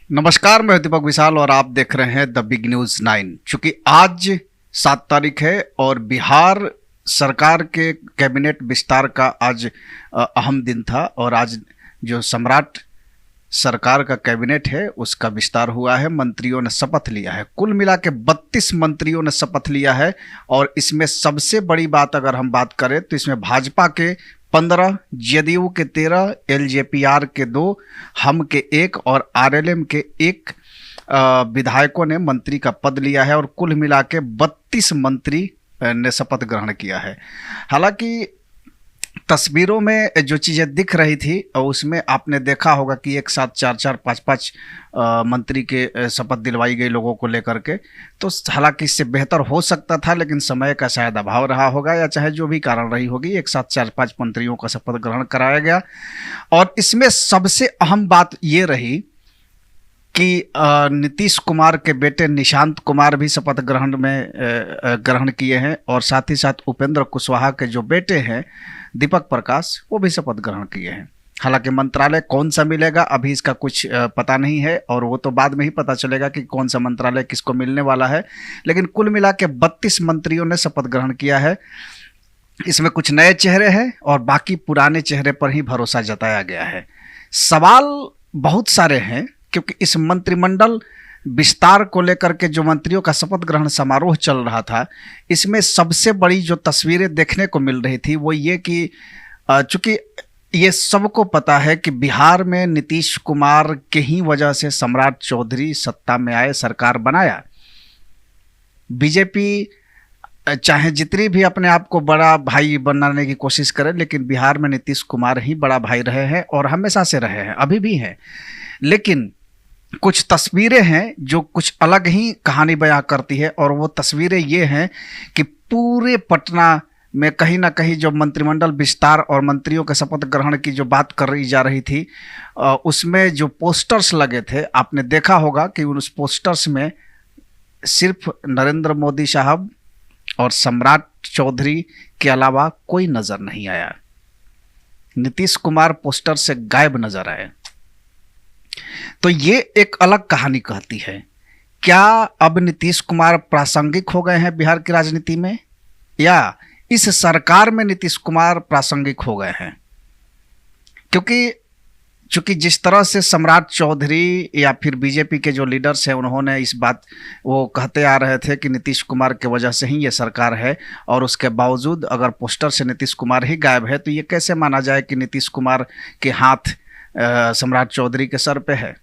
नमस्कार, मैं दीपक विशाल और आप देख रहे हैं द बिग न्यूज 9। चूंकि आज 7 तारीख है और बिहार सरकार के कैबिनेट विस्तार का आज अहम दिन था और आज जो सम्राट सरकार का कैबिनेट है उसका विस्तार हुआ है। मंत्रियों ने शपथ लिया है। कुल मिला के 32 मंत्रियों ने शपथ लिया है और इसमें सबसे बड़ी बात अगर हम बात करें तो इसमें भाजपा के 15, जदयू के 13, एलजेपीआर के 2, हम के 1 और आरएलएम के 1 विधायकों ने मंत्री का पद लिया है और कुल मिला के 32 मंत्री ने शपथ ग्रहण किया है। हालांकि तस्वीरों में जो चीज़ें दिख रही थी उसमें आपने देखा होगा कि एक साथ 4-4, 5-5 मंत्री के शपथ दिलवाई गई लोगों को लेकर के। तो हालांकि इससे बेहतर हो सकता था, लेकिन समय का शायद अभाव रहा होगा या चाहे जो भी कारण रही होगी, एक साथ 4-5 मंत्रियों का शपथ ग्रहण कराया गया। और इसमें सबसे अहम बात ये रही कि नीतीश कुमार के बेटे निशांत कुमार भी शपथ ग्रहण किए हैं और साथ ही साथ उपेंद्र कुशवाहा के जो बेटे हैं दीपक प्रकाश, वो भी शपथ ग्रहण किए हैं। हालांकि मंत्रालय कौन सा मिलेगा अभी इसका कुछ पता नहीं है और वो तो बाद में ही पता चलेगा कि कौन सा मंत्रालय किसको मिलने वाला है। लेकिन कुल मिला के 32 मंत्रियों ने शपथ ग्रहण किया है। इसमें कुछ नए चेहरे हैं और बाकी पुराने चेहरे पर ही भरोसा जताया गया है। सवाल बहुत सारे हैं क्योंकि इस मंत्रिमंडल विस्तार को लेकर के जो मंत्रियों का शपथ ग्रहण समारोह चल रहा था, इसमें सबसे बड़ी जो तस्वीरें देखने को मिल रही थी वो ये कि चूंकि ये सबको पता है कि बिहार में नीतीश कुमार के ही वजह से सम्राट चौधरी सत्ता में आए, सरकार बनाया। बीजेपी चाहे जितनी भी अपने आप को बड़ा भाई बनाने की कोशिश करे, लेकिन बिहार में नीतीश कुमार ही बड़ा भाई रहे हैं और हमेशा से रहे हैं, अभी भी हैं। लेकिन कुछ तस्वीरें हैं जो कुछ अलग ही कहानी बयां करती है और वो तस्वीरें ये हैं कि पूरे पटना में कहीं ना कहीं जो मंत्रिमंडल विस्तार और मंत्रियों के शपथ ग्रहण की जो बात करी जा रही थी उसमें जो पोस्टर्स लगे थे, आपने देखा होगा कि उस पोस्टर्स में सिर्फ नरेंद्र मोदी साहब और सम्राट चौधरी के अलावा कोई नज़र नहीं आया। नीतीश कुमार पोस्टर से गायब नजर आए। तो ये एक अलग कहानी कहती है। क्या अब नीतीश कुमार प्रासंगिक हो गए हैं बिहार की राजनीति में, या इस सरकार में नीतीश कुमार प्रासंगिक हो गए हैं? क्योंकि चूंकि जिस तरह से सम्राट चौधरी या फिर बीजेपी के जो लीडर्स हैं उन्होंने इस बात वो कहते आ रहे थे कि नीतीश कुमार के वजह से ही ये सरकार है, और उसके बावजूद अगर पोस्टर से नीतीश कुमार ही गायब है तो ये कैसे माना जाए कि नीतीश कुमार के हाथ सम्राट चौधरी के सर पे है।